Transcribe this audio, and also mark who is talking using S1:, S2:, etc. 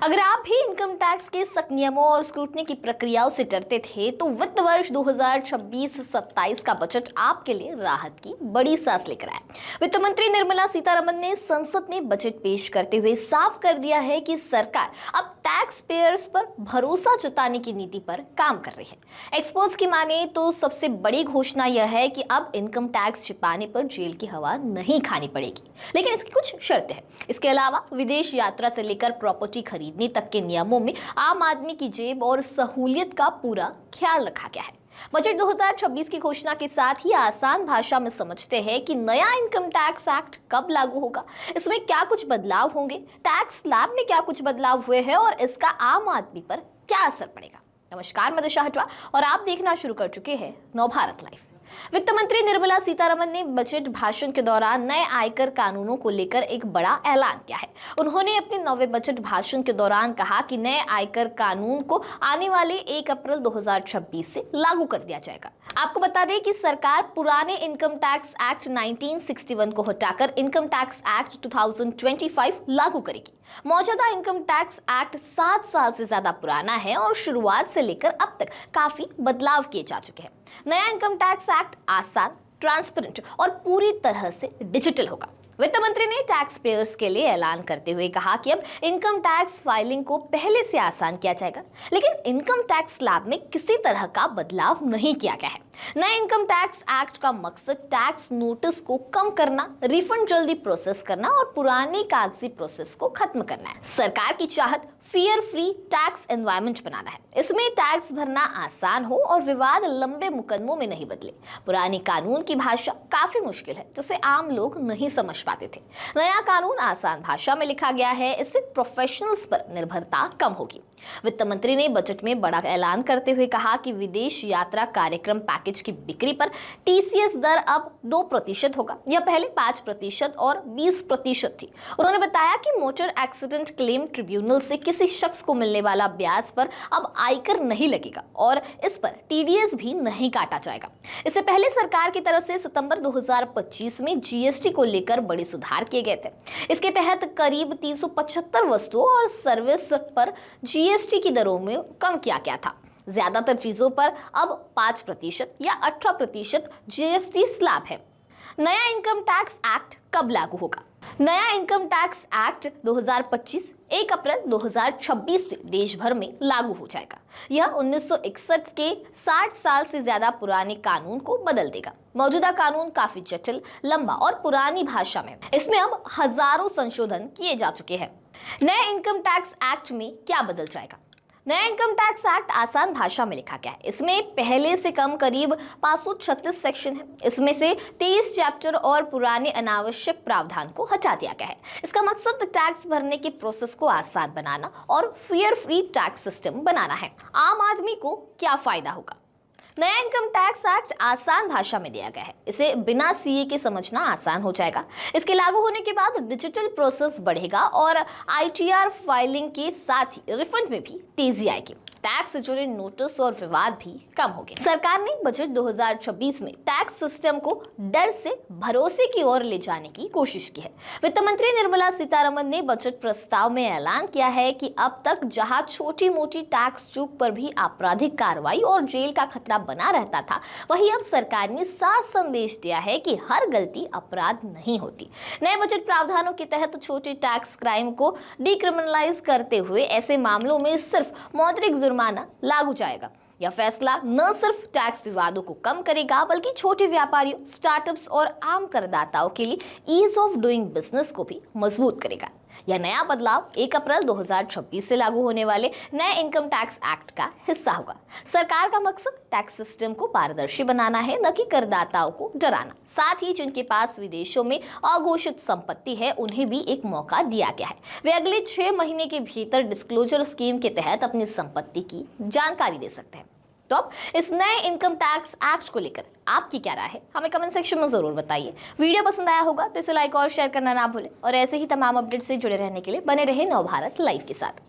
S1: अगर आप भी इनकम टैक्स के सख्त नियमों और स्क्रूटनी की प्रक्रियाओं से डरते थे तो वित्त वर्ष 2026-27 का बजट आपके लिए राहत की बड़ी सांस लेकर आया। वित्त मंत्री निर्मला सीतारमण ने संसद में बजट पेश करते हुए साफ कर दिया है कि सरकार अब टैक्स पेयर्स पर भरोसा जताने की नीति पर काम कर रही है। एक्सपर्ट्स की माने तो सबसे बड़ी घोषणा यह है कि अब इनकम टैक्स छिपाने पर जेल की हवा नहीं खानी पड़ेगी, लेकिन इसकी कुछ शर्तें हैं। इसके अलावा विदेश यात्रा से लेकर प्रॉपर्टी खरीदने तक के नियमों में आम आदमी की जेब और सहूलियत का पूरा ख्याल रखा गया है। बजट 2026 की घोषणा के साथ ही आसान भाषा में समझते हैं कि नया इनकम टैक्स एक्ट कब लागू होगा, इसमें क्या कुछ बदलाव होंगे, टैक्स स्लैब में क्या कुछ बदलाव हुए हैं और इसका आम आदमी पर क्या असर पड़ेगा। नमस्कार, मैं दिशा हटवा और आप देखना शुरू कर चुके हैं नवभारत लाइव। वित्त मंत्री निर्मला सीतारमण ने बजट भाषण के दौरान नए आयकर कानूनों को लेकर एक बड़ा ऐलान किया है। उन्होंने अपने नवे बजट भाषण के दौरान कहा कि नए आयकर कानून को आने वाले 1 अप्रैल 2026 से लागू कर दिया जाएगा। आपको बता दें कि सरकार पुराने इनकम टैक्स एक्ट 1961 को हटाकर इनकम टैक्स एक्ट 2025 लागू करेगी। मौजूदा इनकम टैक्स एक्ट 7 साल से ज्यादा पुराना है और शुरुआत से लेकर अब तक काफी बदलाव किए जा चुके हैं। नया इनकम टैक्स एक्ट आसान, ट्रांसपेरेंट और पूरी तरह से डिजिटल होगा। वित्त मंत्री ने टैक्स पेयर्स के लिए ऐलान करते हुए कहा कि अब इनकम टैक्स फाइलिंग को पहले से आसान किया जाएगा, लेकिन इनकम टैक्स स्लैब में किसी तरह का बदलाव नहीं किया गया है। नए इनकम टैक्स एक्ट का मकसद टैक्स नोटिस को कम करना, रिफंड जल्दी प्रोसेस करना और पुरानी कागजी प्रोसेस को खत्म करना है। सरकार की चाहत फियर फ्री टैक्स एनवायरनमेंट बनाना है। इसमें टैक्स भरना आसान हो और विवाद लंबे मुकदमों में नहीं बदले। पुरानी कानून की भाषा काफी मुश्किल है, जिसे आम लोग नहीं समझ पाते थे। नया कानून आसान भाषा में लिखा गया है, इससे प्रोफेशनल्स पर निर्भरता कम होगी। वित्त मंत्री ने बजट में बड़ा ऐलान करते हुए कहा कि विदेश यात्रा कार्यक्रम पैकेज की बिक्री पर टीसीएस दर अब 2% होगा। यह पहले 5% और 20% थी। उन्होंने बताया कि मोटर एक्सीडेंट क्लेम ट्रिब्यूनल से किसी शख्स को मिलने वाला ब्याज पर अब आयकर नहीं लगेगा और इस पर टीडीएस भी नहीं काटा जाएगा। इससे पहले सरकार की तरफ से सितंबर 2025 में जीएसटी को लेकर बड़े सुधार किए गए थे। इसके तहत करीब 375 वस्तुओं और सर्विस पर जीएसटी की दरों में कम किया गया था। ज्यादातर चीजों पर अब 5% या 18% जीएसटी स्लैब है। नया इनकम टैक्स एक्ट कब लागू होगा? नया इनकम टैक्स एक्ट 2025 1 अप्रैल 2026 से देश भर में लागू हो जाएगा। यह 1961 के 60 साल से ज्यादा पुराने कानून को बदल देगा। मौजूदा कानून काफी जटिल, लंबा और पुरानी भाषा में। इसमें अब हजारों संशोधन किए जा चुके हैं। नए इनकम टैक्स एक्ट में क्या बदल जाएगा? नया इनकम टैक्स एक्ट आसान भाषा में लिखा गया है। इसमें पहले से कम करीब 536 सेक्शन है। इसमें से 23 चैप्टर और पुराने अनावश्यक प्रावधान को हटा दिया गया है। इसका मकसद टैक्स भरने के प्रोसेस को आसान बनाना और फियर फ्री टैक्स सिस्टम बनाना है। आम आदमी को क्या फायदा होगा? नया इनकम टैक्स एक्ट आसान भाषा में दिया गया है। इसे बिना सीए के समझना आसान हो जाएगा। इसके लागू होने के बाद डिजिटल प्रोसेस बढ़ेगा और आईटीआर फाइलिंग के साथ ही रिफंड में भी तेजी आएगी। टैक्स से जुड़े नोटिस और विवाद भी कम होंगे। सरकार ने बजट 2026 में टैक्स सिस्टम को डर से भरोसे की ओर ले जाने की कोशिश की है। वित्त मंत्री निर्मला सीतारमण ने बजट प्रस्ताव में ऐलान किया है कि अब तक जहां छोटी मोटी टैक्स चूक पर भी आपराधिक कार्रवाई और जेल का खतरा बना रहता था, वहीं अब सरकार ने साफ संदेश दिया है कि हर गलती अपराध नहीं होती। नए बजट प्रावधानों के तहत छोटे टैक्स क्राइम को डिक्रिमिनलाइज करते हुए ऐसे मामलों में सिर्फ मौद्रिक जुर्माना लागू जाएगा। यह फैसला न सिर्फ टैक्स विवादों को कम करेगा, बल्कि छोटे व्यापारियों, स्टार्टअप्स और आम करदाताओं के लिए ईज ऑफ डूइंग बिजनेस को भी मजबूत करेगा। यह नया बदलाव 1 अप्रैल 2026 से लागू होने वाले नए इनकम टैक्स एक्ट का हिस्सा होगा। सरकार का मकसद टैक्स सिस्टम को पारदर्शी बनाना है, न कि करदाताओं को डराना। साथ ही जिनके पास विदेशों में अघोषित संपत्ति है, उन्हें भी एक मौका दिया गया है। वे अगले 6 महीने के भीतर डिस्क्लोजर स्कीम के तहत अपनी संपत्ति की जानकारी दे सकते हैं। तो अब इस नए इनकम टैक्स एक्ट को लेकर आपकी क्या राय है, हमें कमेंट सेक्शन में जरूर बताइए। वीडियो पसंद आया होगा तो इसे लाइक और शेयर करना ना भूलें और ऐसे ही तमाम अपडेट से जुड़े रहने के लिए बने रहे नवभारत लाइव के साथ।